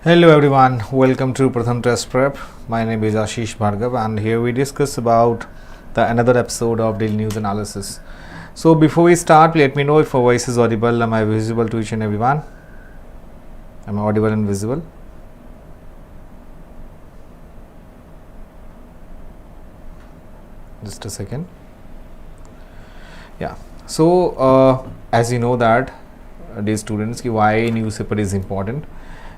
Hello everyone, welcome to PRATHAM Test Prep. My name is Ashish Bhargav and here we discuss about another episode of daily news analysis. So before we start, let me know if my voice is audible. Am I visible to each and everyone? Am I audible and visible? Just a second. Yeah. So as you know that, dear students, why newspaper is important,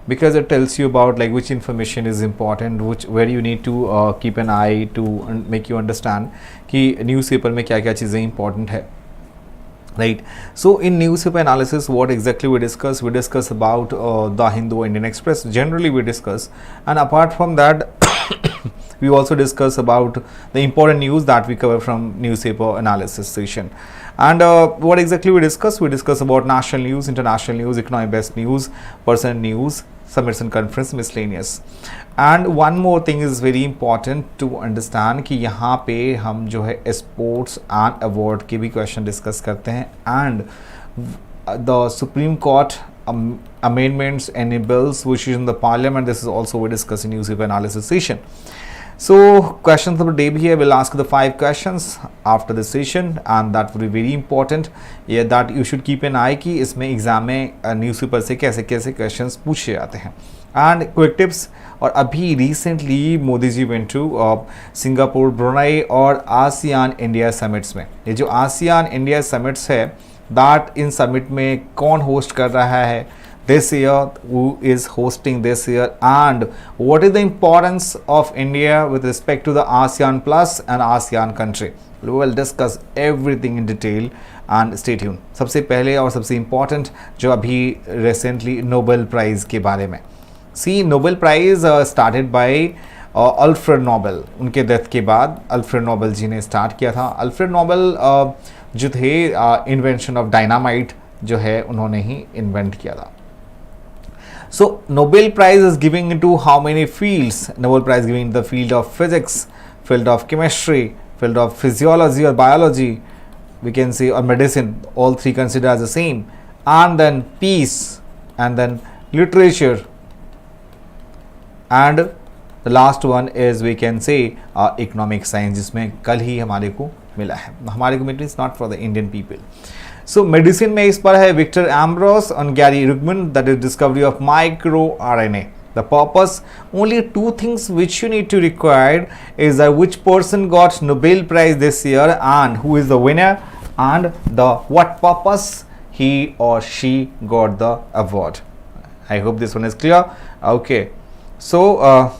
because it tells you about like which information is important, where you need to keep an eye to make you understand कि newspaper में क्या क्या चीज़ें important है, right? So in newspaper analysis, what exactly we discuss about the Hindu Indian Express. Generally we discuss, and apart from that we also discuss about the important news that we cover from newspaper analysis session. And what exactly we discuss about national news, international news, economic based news, personal news, summits and conference, miscellaneous. And one more thing is very important to understand कि यहाँ पे हम जो है sports and award के भी question discuss करते हैं, and the Supreme Court amendments and bills which is in the parliament. This is also we discuss in newspaper analysis session. So questions of the day here, we'll ask the 5 questions after the session, and that would be very important, yeah, that you should keep an eye कि इसमें exam में newspaper से कैसे कैसे questions पूछे जाते हैं. And quick tips, और अभी recently Modi ji went to Singapore, Brunei और आसियान इंडिया समिट्स में. ये जो आसियान इंडिया समिट्स है, दैट इन समिट में कौन होस्ट कर रहा है this year, who is hosting this year, and what is the importance of India with respect to the ASEAN Plus and ASEAN country. We will discuss everything in detail and stay tuned. सबसे पहले और सबसे important जो अभी recently Nobel Prize के बारे में. See, Nobel Prize started by Alfred Nobel. उनके डेथ के बाद अल्फ्रेड नोबेल जी ने स्टार्ट किया था. अल्फ्रेड नोबेल जो थे इन्वेंशन ऑफ डायनामाइट जो है उन्होंने ही इन्वेंट किया था. So Nobel Prize is giving into how many fields? Nobel Prize giving in the field of physics, field of chemistry, field of physiology or biology, we can say, or medicine. All three considered as the same. And then peace, and then literature, and the last one is we can say economic science, जिसमें कल ही हमारे को मिला है. हमारे को means not for the Indian people. So medicine में इस पर है विक्टर एम्ब्रोस और Gary रुगमन, that is discovery of micro RNA. The purpose, only 2 things which you need to require is that which person got Nobel Prize this year and who is the winner, and the what purpose he or she got the award. I hope this one is clear. Okay, so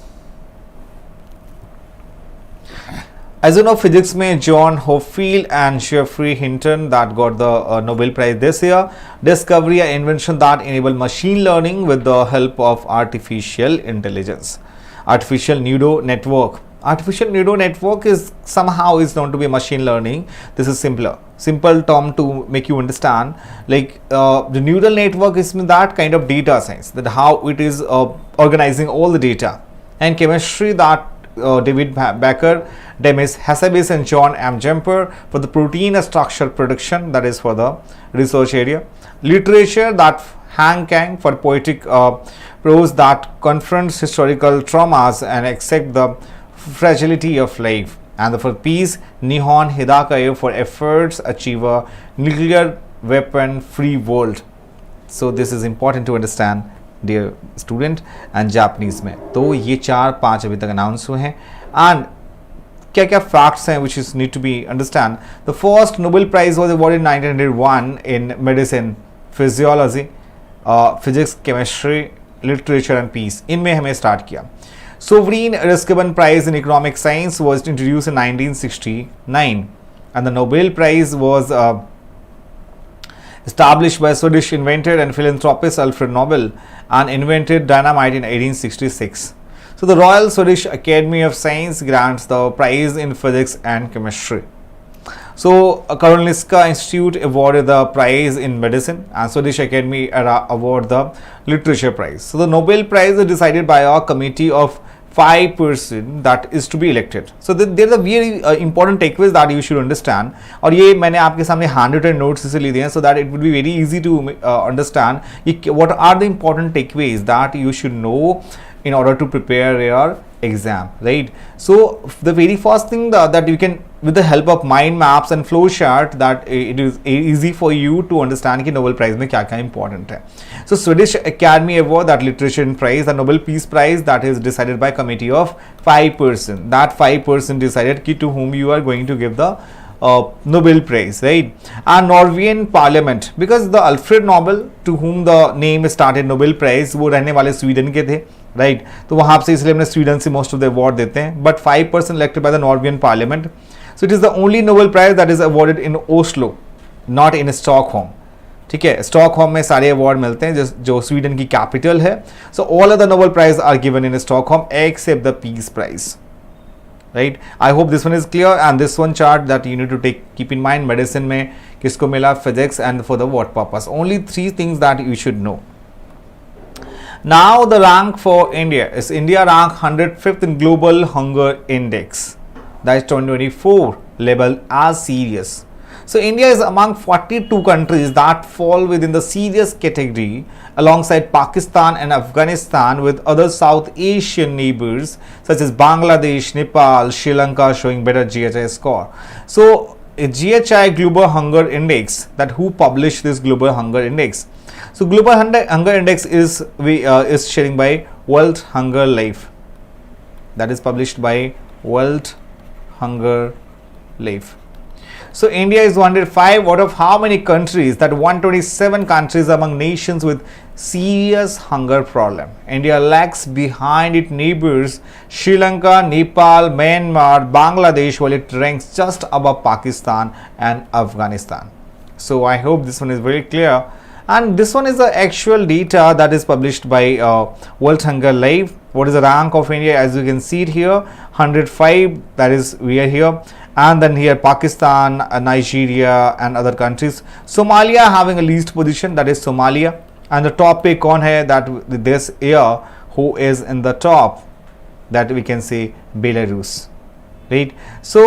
as you know, physics में John Hopfield and Geoffrey Hinton that got the Nobel Prize this year. Discovery and invention that enable machine learning with the help of artificial intelligence. Artificial neural network. Artificial neural network is somehow is known to be machine learning. This is simple term to make you understand. Like the neural network is that kind of data science, that how it is organizing all the data. And chemistry, that David Becker, Demis Hassabis and John M. Jumper for the protein structure prediction, that is for the research area. Literature, that Han Kang for poetic prose that confronts historical traumas and accept the fragility of life. And for peace, Nihon Hidakayo for efforts achieve a nuclear weapon free world. So this is important to understand, dear student. And Japanese में तो ये 4-5 अभी तक announce हुए हैं. And क्या क्या facts हैं which is need to be understand. The first Nobel Prize was awarded in 1901 in medicine, physiology, physics, chemistry, literature and peace. इनमें हमें स्टार्ट किया. Sovereign Risk-given Prize in Economic Science was introduced in 1969, and the Nobel Prize was established by Swedish inventor and philanthropist Alfred Nobel, and invented dynamite in 1866. So the Royal Swedish Academy of Science grants the prize in physics and chemistry. So Karolinska Institute awarded the prize in medicine, and Swedish Academy award the literature prize. So the Nobel Prize is decided by a committee of 5% that is to be elected. So there are very important takeaways that you should understand. और ये मैंने आपके सामने handwritten notes इसे लिए दिए हैं so that it would be very easy to understand what are the important takeaways that you should know in order to prepare your exam, right? So the very first thing that you can, with the help of mind maps and flow chart, that it is easy for you to understand कि Nobel Prize में क्या क्या important है. So Swedish Academy Award, that literature prize, the Nobel Peace Prize, that is decided by committee of 5%. That 5% decided कि to whom you are going to give the Nobel Prize, right? And Norwegian Parliament, because the Alfred Nobel, to whom the name started Nobel Prize, वो रहने वाले Sweden के थे, right? तो वहाँ से इसलिए हमने स्वीडन से मोस्ट ऑफ द अवार्ड देते हैं, but 5% elected by the Norwegian parliament. So it is the only Nobel prize that is awarded in Oslo, not in Stockholm. ठीक है, स्टॉकहोम में सारे अवार्ड मिलते हैं जो स्वीडन की कैपिटल है. So all of the Nobel prize are given in Stockholm except the peace prize, right? I hope this one is clear. And this one chart that you need to keep in mind, medicine में किसको मिला, physics, and for the what purpose. Only 3 things that you should know. Now the rank for India is India rank 105th in Global Hunger Index, that is 2024, labeled as serious. So India is among 42 countries that fall within the serious category alongside Pakistan and Afghanistan, with other South Asian neighbors such as Bangladesh, Nepal, Sri Lanka showing better GHI score. So a GHI Global Hunger Index, that who published this Global Hunger Index? So Global Hunger Index is sharing by World Hunger Life, that is published by World Hunger Life. So India is 105 out of how many countries? That 127 countries among nations with serious hunger problem. India lags behind its neighbors Sri Lanka, Nepal, Myanmar, Bangladesh, while it ranks just above Pakistan and Afghanistan. So I hope this one is very clear. And this one is the actual data that is published by World Hunger Life. What is the rank of India? As you can see it here, 105, that is we are here. And then here Pakistan, Nigeria and other countries. Somalia having a least position, that is Somalia. And the top pick on here, that this year who is in the top, that we can say Belarus, right? So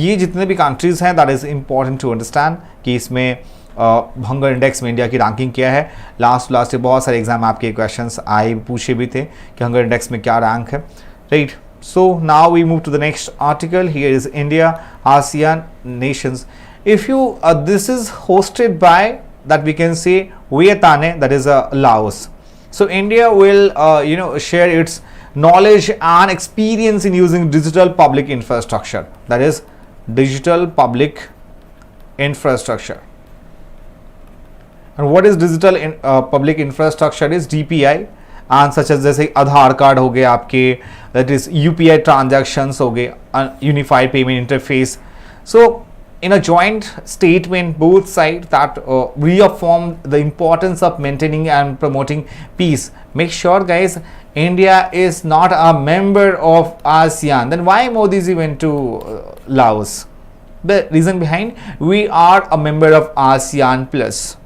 ये जितने भी countries हैं, that is important to understand कि इसमें hunger index में India की ranking क्या है. लास्ट से बहुत सारे एग्जाम आपके क्वेश्चंस आए पूछे भी थे कि हंगर इंडेक्स में क्या रैंक है, right? So now we move to the next article. Here is India ASEAN nations. If you this is hosted by, that we can say Vietnam, that is Laos. So India will share its knowledge and experience in using digital public infrastructure, that is digital public infrastructure. And what is digital public infrastructure? Is DPI, and such as जैसे आधार card हो गए आपके, that is UPI transactions हो गए, unified payment interface. So in a joint statement, both sides that reaffirmed the importance of maintaining and promoting peace. Make sure, guys, India is not a member of ASEAN. Then why Modi went to Laos? The reason behind, we are a member of ASEAN Plus.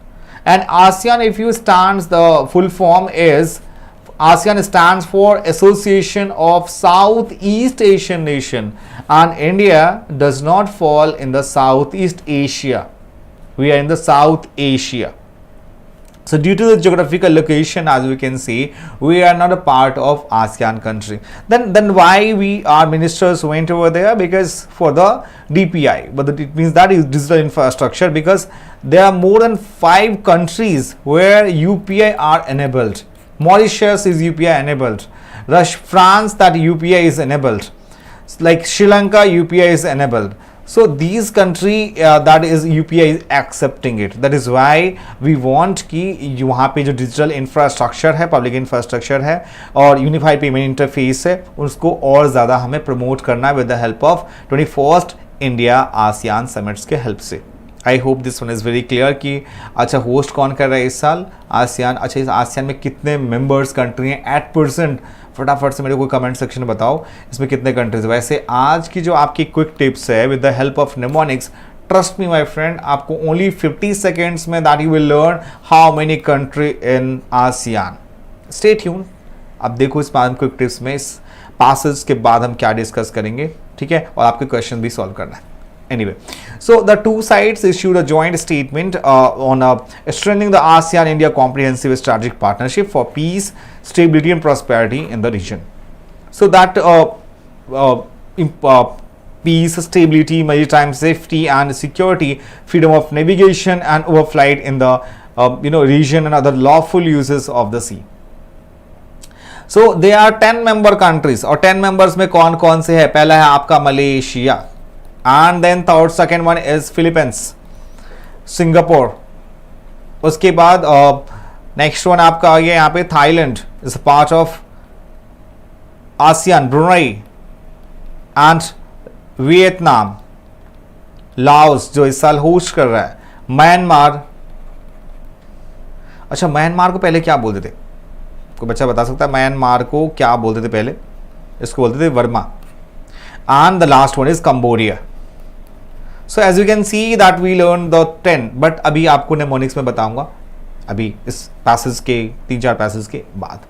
And ASEAN, if you stands, the full form is, ASEAN stands for Association of Southeast Asian Nation, and India does not fall in the Southeast Asia. We are in the South Asia. So due to the geographical location, as we can see, we are not a part of ASEAN country. Then why our ministers went over there? Because for the DPI, but it means that is digital infrastructure, because there are more than 5 countries where UPI are enabled. Mauritius is UPI enabled. France, that UPI is enabled. Like Sri Lanka, UPI is enabled. So these country that is UPI is accepting it. That is why we want कि वहाँ पे जो digital infrastructure है, public infrastructure है और unified payment interface है, उसको और ज़्यादा हमें प्रमोट करना है with the help of 21st India ASEAN summits के हेल्प से. आई hope this one is very clear कि अच्छा होस्ट कौन कर रहा है इस साल आसियान. अच्छा, इस आसियान में कितने मेंबर्स कंट्री हैं एट परसेंट? फटाफट से मेरे को कमेंट सेक्शन में बताओ इसमें कितने कंट्रीज. वैसे आज की जो आपकी क्विक टिप्स है with the help of mnemonics, trust me my friend, आपको ओनली 50 सेकेंड्स में that you will learn how many country in ASEAN. Stay tune. अब देखो इस क्विक टिप्स में इस पासेज के बाद हम क्या डिस्कस करेंगे, ठीक है, और आपके क्वेश्चन भी सॉल्व करना है. Anyway, so the two sides issued a joint statement on strengthening the ASEAN-India comprehensive strategic partnership for peace, stability and prosperity in the region. So that peace, stability, maritime safety and security, freedom of navigation and overflight in the region and other lawful uses of the sea. So there are 10 member countries और 10 members में कौन कौन से है? पहला है आपका Malaysia, and then third second one is Philippines, Singapore. उसके बाद नेक्स्ट वन आपका आ गया यहाँ पे Thailand, is part of ASEAN, Brunei and Vietnam, Laos जो इस साल होस्ट कर रहा है, म्यांमार. अच्छा, म्यांमार को पहले क्या बोलते थे? कोई बच्चा बता सकता है म्यांमार को क्या बोलते थे पहले? इसको बोलते थे Verma. And the last one is Cambodia. So as you can see that we learned the 10, but अभी आपको mnemonics में बताऊंगा अभी इस पैसेज के 3-4 पैसेज के बाद.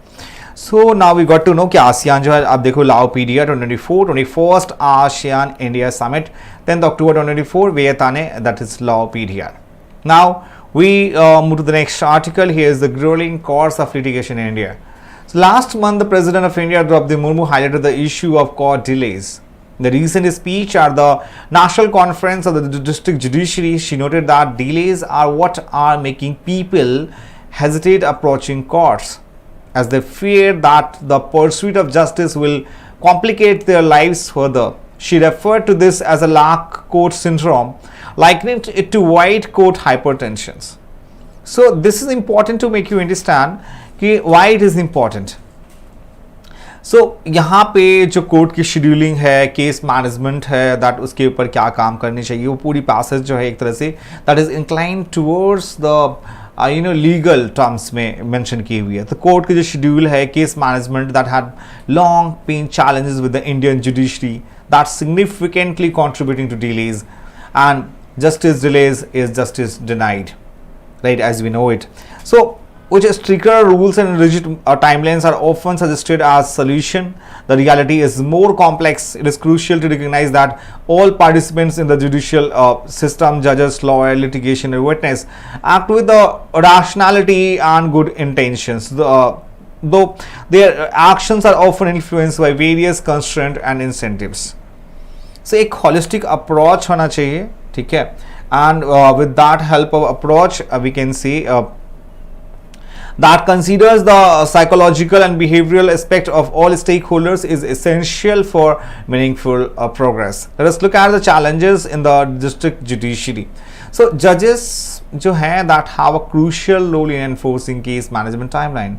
So now we got to know कि आसियान जो है, आप देखो लाओपीडिया 2024, 21st ASEAN India Summit, 10th October 2024 Vietnam, that is Laopedia. Now we move to the next article. Here is the grueling course of litigation in India. So last month the President of India Draupadi Murmu highlighted the issue of court delays. In the recent speech at the National Conference of the District Judiciary, she noted that delays are what are making people hesitate approaching courts, as they fear that the pursuit of justice will complicate their lives further. She referred to this as a lack court syndrome, likening it to white coat hypertensions. So this is important to make you understand कि why it is important. So यहाँ पे जो court की scheduling है, case management है, that उसके ऊपर क्या काम करनी चाहिए, वो पूरी पैसेज जो है एक तरह से that is incline towards the legal terms में मेंशन की हुई है. तो कोर्ट की जो शेड्यूल है, case management that had long been challenges with the Indian judiciary that significantly contributing to delays, and justice delays is justice denied, right, as we know it. So which stricter rules and rigid timelines are often suggested as solution. The reality is more complex. It is crucial to recognize that all participants in the judicial system, judges, lawyer, litigation and witness, act with the rationality and good intentions, though their actions are often influenced by various constraints and incentives. So एक holistic approach होना चाहिए, ठीक है, and with that help of approach we can see that considers the psychological and behavioral aspect of all stakeholders is essential for meaningful progress. Let us look at the challenges in the district judiciary. So judges जो हैं that have a crucial role in enforcing case management timeline,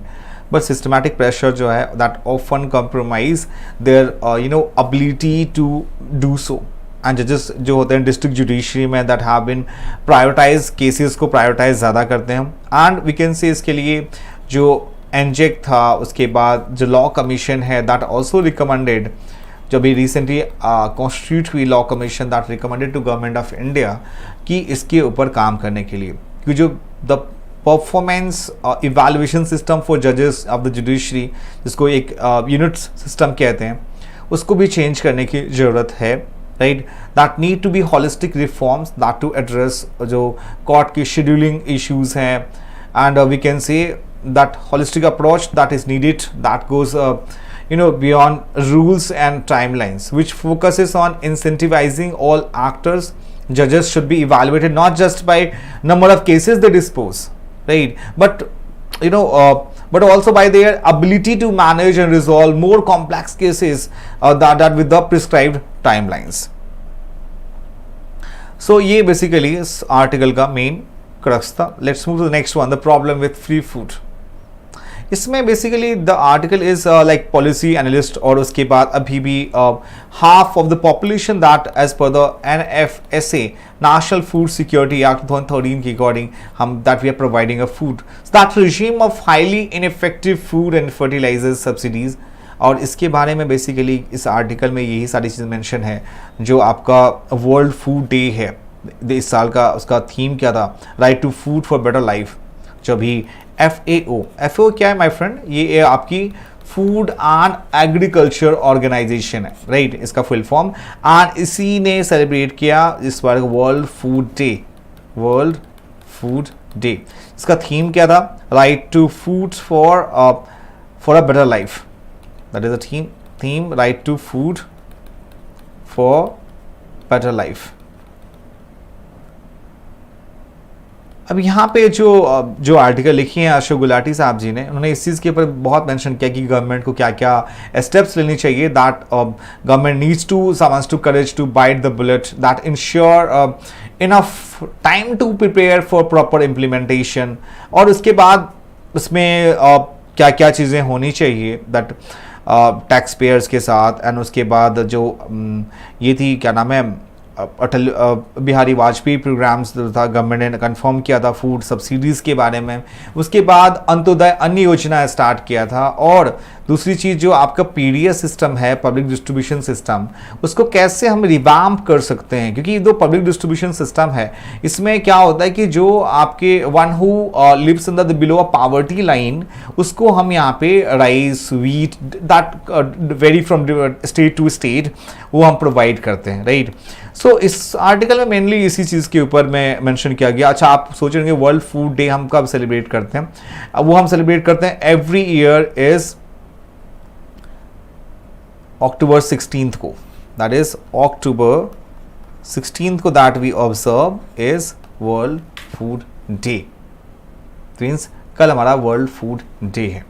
but systematic pressure जो है that often compromise their ability to do so. And जजेस जो होते हैं district judiciary में that have been prioritize, cases को प्रायोरिटाइज ज़्यादा करते हैं. एंड वी कैन से इसके लिए जो एनजेक था, उसके बाद जो लॉ कमीशन है दैट ऑल्सो रिकमेंडेड, जो भी रिसेंटली कॉन्स्टिट्यूट हुई law commission that recommended to government of India कि इसके ऊपर काम करने के लिए, क्योंकि जो the performance evaluation system for जजेस ऑफ द जुडिशरी, जिसको एक यूनिट सिस्टम कहते हैं, उसको भी चेंज करने की ज़रूरत है, right, that need to be holistic reforms that to address जो court की scheduling issues हैं, and we can say that holistic approach that is needed that goes beyond rules and timelines, which focuses on incentivizing all actors. Judges should be evaluated not just by number of cases they dispose, right, but but also by their ability to manage and resolve more complex cases that with the prescribed timelines. So ये basically इस article का main crux था. Let's move to the next one, the problem with free food. इसमें basically the article is like policy analyst, और उसके बाद अभी भी half of the population that as per the NFSA National Food Security Act 2013 के according हम that we are providing a food. So that regime of highly ineffective food and fertilizers subsidies, और इसके बारे में बेसिकली इस article में यही सारी चीज़ मेंशन है. जो आपका वर्ल्ड फूड डे है इस साल का, उसका थीम क्या था? Right to food for better life. जो भी FAO क्या है माय फ्रेंड? ये आपकी फूड एंड एग्रीकल्चर ऑर्गेनाइजेशन है, राइट, इसका फुल फॉर्म। एंड इसी ने सेलिब्रेट किया इस बार world food day, world food day. इसका थीम क्या था? Right to food for a better life, that is the theme, right to food for better life. अब यहाँ पे जो आर्टिकल लिखी है अशोक गुलाटी साहब जी ने, उन्होंने इस चीज़ के ऊपर बहुत मेंशन किया कि गवर्नमेंट को क्या क्या स्टेप्स लेनी चाहिए, that government needs to summons to courage to bite the bullet, that ensure enough time to prepare for proper implementation. और उसके बाद उसमें क्या क्या चीज़ें होनी चाहिए, दैट टैक्स पेयर्स के साथ। एंड उसके बाद जो ये थी, क्या नाम है, अटल बिहारी वाजपेयी प्रोग्राम्स था, गवर्नमेंट ने कंफर्म किया था फूड सब्सिडीज़ के बारे में। उसके बाद अंत्योदय अन्न योजना स्टार्ट किया था। और दूसरी चीज़ जो आपका पीडीएस सिस्टम है, पब्लिक डिस्ट्रीब्यूशन सिस्टम, उसको कैसे हम रिवाम्प कर सकते हैं, क्योंकि जो पब्लिक डिस्ट्रीब्यूशन सिस्टम है इसमें क्या होता है कि जो आपके one who lives in the below a poverty line, उसको हम यहाँ पे rice, wheat, that vary from state to state, वो हम प्रोवाइड करते हैं, राइट। सो इस आर्टिकल में मेनली इसी चीज़ के ऊपर में मेंशन किया गया। अच्छा, आप सोच रहे होंगे वर्ल्ड फूड डे हम कब सेलिब्रेट करते हैं? वो हम सेलिब्रेट करते हैं every year is October 16th को, that is October 16th को that we observe is World Food Day, means कल हमारा World Food Day है।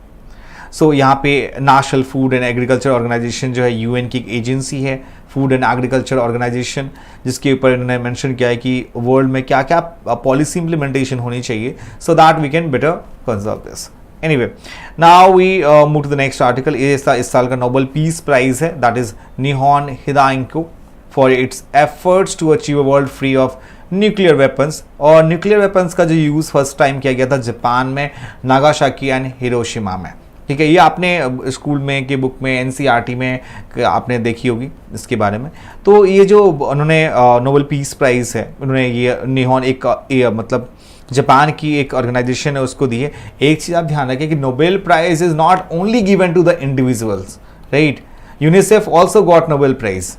सो यहाँ पे national food and agriculture organization जो है यूएन की एक एजेंसी है, फूड एंड एग्रीकल्चर ऑर्गेनाइजेशन, जिसके ऊपर इन्होंने मेंशन किया है कि वर्ल्ड में क्या क्या पॉलिसी इंप्लीमेंटेशन होनी चाहिए so that we can better conserve this. Anyway, now we move to the next article. इस साल का नोबेल पीस प्राइज है, that is Nihon Hidankyo for its efforts to achieve a world free of nuclear weapons। और nuclear weapons का जो use first time किया गया था जापान में, नागासाकी एंड हिरोशिमा में, ठीक है। ये आपने स्कूल में की बुक में, एनसीईआरटी में आपने देखी होगी इसके बारे में। तो ये जो उन्होंने नोबेल पीस प्राइज़ है, उन्होंने ये निहोन एक मतलब जापान की एक ऑर्गेनाइजेशन है उसको दी है। एक चीज़ आप ध्यान रखें कि Nobel prize is not only given to the individuals, right, UNICEF also got Nobel prize.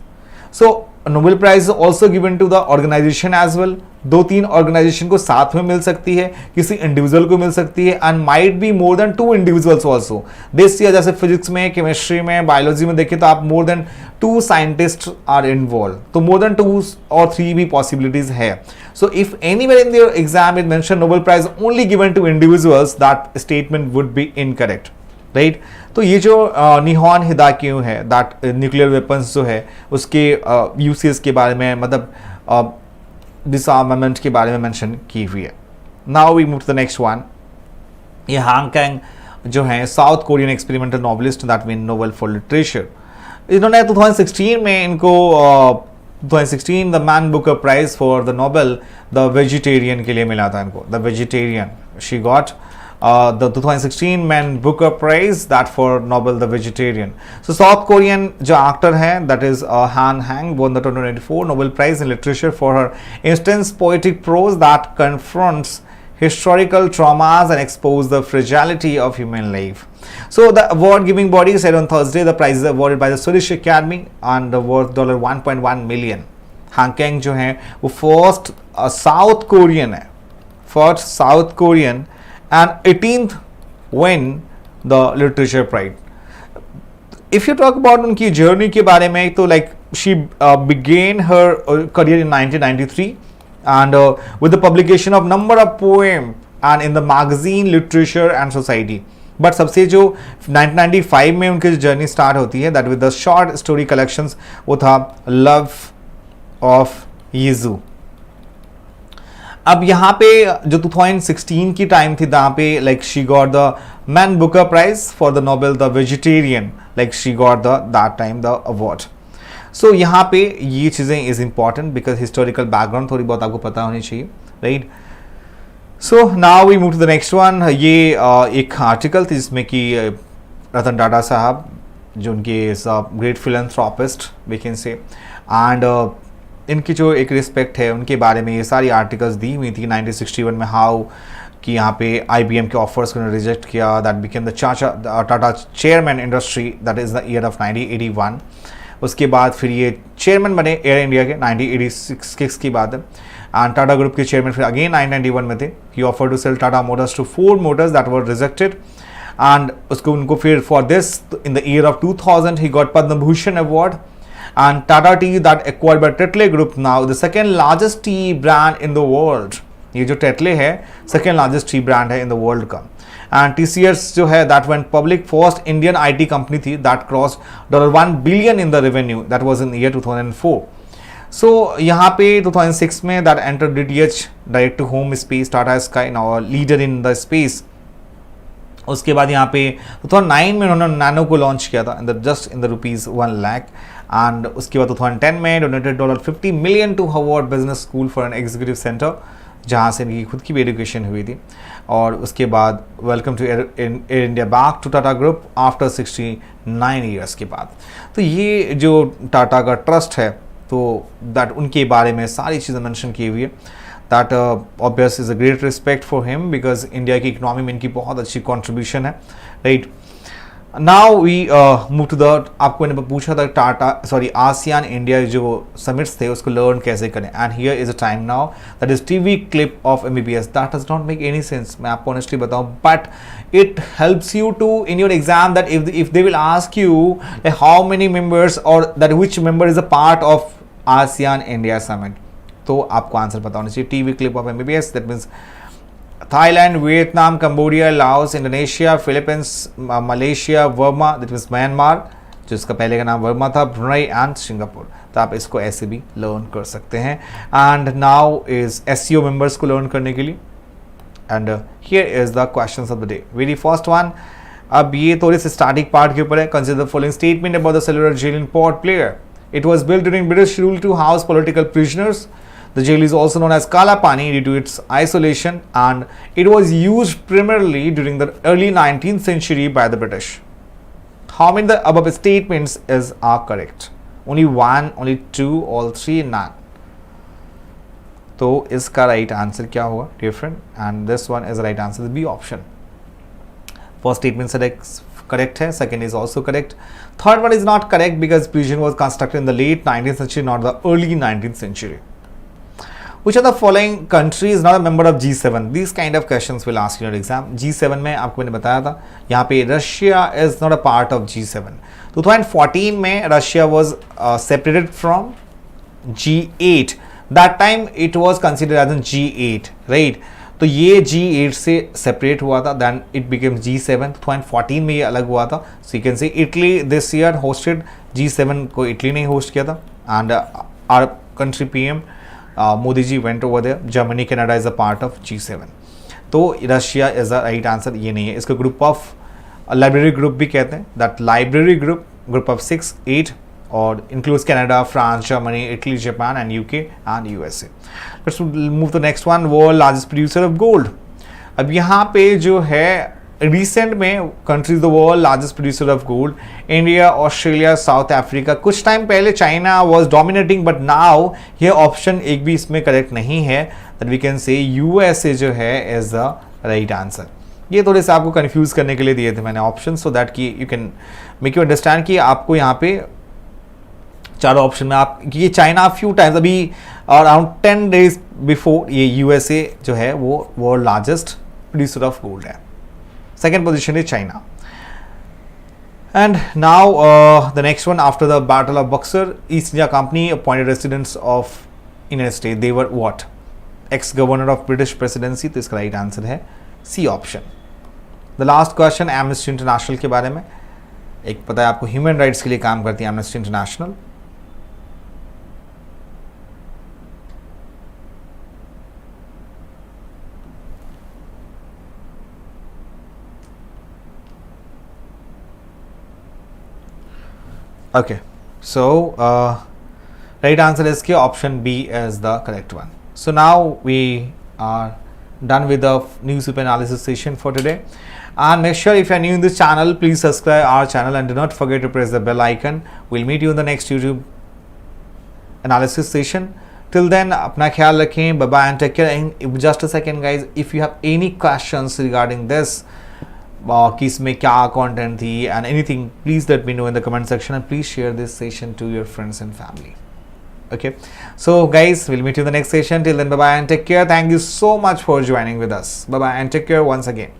So Nobel prize also given to the organization as well. 2-3 organization को साथ में मिल सकती है, किसी इंडिविजुअल को मिल सकती है, and might be more than 2 individuals also. This year जैसे फिजिक्स में, केमिस्ट्री में, बायोलॉजी में देखें तो आप more than 2 scientist are involve, तो मोर देन 2 और 3 भी पॉसिबिलिटीज है। So if anywhere in the exam it mention Nobel prize only given to individuals, that statement would be incorrect, right. तो ये जो निहोन हिदाइको है, दैट न्यूक्लियर वेपन्स जो है उसके यूसेज के बारे में, मतलब डिसआर्मामेंट के बारे में मेंशन की हुई है। Now we move to the next one. ये हांगकांग जो है South Korean experimental novelist, that mean Nobel for literature. इन्होंने 2016 में इनको 2016 the Man Booker prize for the Nobel the vegetarian के लिए मिला था इनको, the vegetarian she got the 2016 Man Booker Prize that for Nobel the Vegetarian. So South Korean जो actor है, that is Han Hang, won the 2024 Nobel Prize in Literature for her intense poetic prose that confronts historical traumas and expose the fragility of human life. So the award giving body said on Thursday the prize is awarded by the Swedish Academy and worth $1.1 million. Han Kang जो है वो first South Korean है, first South Korean and 18th win the literature prize. If you talk about उनकी journey के बारे में, तो like she began her career in 1993 and with the publication of number of poem and in the magazine Literature and Society. But सबसे जो 1995 में उनकी journey start होती है, that with the short story collections, वो था Love of Yezu। अब यहाँ पे जो 2016 की टाइम थी, जहाँ पे like she got the Man Booker prize for the Nobel the Vegetarian, like she got the that time the award. So यहाँ पे ये चीज़ें is important because historical background थोड़ी बहुत आपको पता होनी चाहिए, right. So now we move to the next one. ये एक आर्टिकल थी जिसमें कि रतन टाटा साहब जो उनके great philanthropist we can say, and इनकी जो एक रिस्पेक्ट है उनके बारे में ये सारी आर्टिकल्स दी हुई थी 1961 में, हाउ कि यहाँ पे IBM के ऑफर्स को रिजेक्ट किया. That became the Tata chairman industry, that is the year of 1981. उसके बाद फिर ये चेयरमैन बने एयर इंडिया के 1986 की बात है. एंड टाटा ग्रुप के चेयरमैन फिर अगेन 1991 में थे. He offer to sell Tata Motors to Ford Motors, that were rejected. And उसको उनको फिर for this in the year of 2000 he got Padma Bhushan award. And Tata Tea that acquired by Tetley Group, now the second largest tea brand in the world. ये जो Tetley है second largest tea brand है in the world का. And TCS जो है that went public, first Indian IT company थी that crossed $1 billion in the revenue, that was in year 2004. So यहाँ पे 2006 में that entered DTH, direct to home space, Tata Sky, now a leader in the space. उसके बाद यहाँ पे 2009 में उन्होंने नैनो को लॉन्च किया था just in the ₹1 lakh. And उसके बाद 2010 में donated $50 million to Harvard business school for an executive centre, जहाँ से इनकी खुद की भी एजुकेशन हुई थी. और उसके बाद welcome to Air India back to Tata group after 69 years के बाद. तो ये जो टाटा का ट्रस्ट है तो दैट उनके बारे में सारी चीज़ें मेंशन की हुई है. That obvious is a great respect for him because India की इकोनॉमी में इनकी बहुत अच्छी कॉन्ट्रीब्यूशन है, right. Now we move to the, आपको मैंने पूछा था टाटा आसियान इंडिया जो समिट्स थे उसको लर्न कैसे करें. And here is a time now that is TV clip of MBBS. That does not make any sense, मैं आपको ऑनेस्टली बताऊं, but it helps you to in your exam that if they will ask you how many members और that which member is a part of ASEAN India summit, तो आपको answer पता होना चाहिए. TV clip of MBBS, that means Thailand, Vietnam, Cambodia, Laos, Indonesia, Philippines, Malaysia, Burma, that means Myanmar, जिसका पहले का नाम वर्मा था, ब्रुनई एंड सिंगापुर. तो आप इसको ऐसे भी लर्न कर सकते हैं. And now is SCO members को लर्न करने के लिए. And here is the questions of the day. Very first one, अब ये थोड़े से स्टार्टिंग पार्ट के ऊपर है. Consider the following statement about the cellular jail in Port Blair. It was built during British rule to house political prisoners. The jail is also known as Kala Pani due to its isolation, and it was used primarily during the early 19th century by the British. How many of the above statements are correct? Only one, only two, all three, none. तो इसका right answer क्या होगा? Different. And this one is the right answer, the B option. First statement correct है, second is also correct. Third one is not correct because prison was constructed in the late 19th century, not the early 19th century. Which of the following country is not a member of G7? These kind of questions will ask in your exam. G7 में आपको मैंने बताया था, यहाँ पे Russia is not a part of G7. 2014 में Russia was separated from G8. That time it was considered as a G8, right? तो ये G8 से सेपरेट हुआ था, देन इट बिकेम G7. 2014 में ये अलग हुआ था. So you can say Italy this year hosted G7 को इटली ने होस्ट किया था. And our country PM Modi ji went over there. Germany, Canada is a part of G7. तो Russia is the right answer, ये नहीं है. इसको ग्रुप ऑफ लाइब्रेरी ग्रुप भी कहते हैं. दैट लाइब्रेरी ग्रुप ऑफ 6, 8 और includes Canada, France, Germany, Italy, Japan and UK and USA. Let's move to the next one. World largest producer of gold. अब यहाँ पे जो है रिसेंट में countries the world largest producer of gold, India, Australia, South Africa. कुछ time पहले China was dominating but now ये option एक भी इसमें करेक्ट नहीं है. That we can say USA जो है इज द राइट आंसर. ये थोड़े से आपको कंफ्यूज करने के लिए दिए थे मैंने ऑप्शन, सो दैट कि you can make you understand कि आपको यहाँ पे चारों ऑप्शन में आप ये चाइना फ्यू टाइम्स अभी अराउंड 10 days बिफोर ये USA जो है वो world largest producer of gold है. Second position is China. And now the next one, after the battle of Buxar, East India company appointed residents of united state. They were what? Ex governor of British presidency. तो इसका right answer है C option. The last question amnesty international के बारे में. एक पता है आपको ह्यूमन राइट्स के लिए काम करती है amnesty international. Okay, so right answer is K, option B is the correct one. So now we are done with the newspaper analysis session for today. And make sure if you are new in this channel, please subscribe our channel and do not forget to press the bell icon. We'll meet you in the next YouTube analysis session. Till then, अपना ख्याल रखें. Bye bye and take care. And just a second, guys. If you have any questions regarding this, कि इसमें क्या content थी and anything, please let me know in the comment section, and please share this session to your friends and family. Okay, so guys, we'll meet you in the next session. Till then, bye bye and take care. Thank you so much for joining with us. Bye bye and take care once again.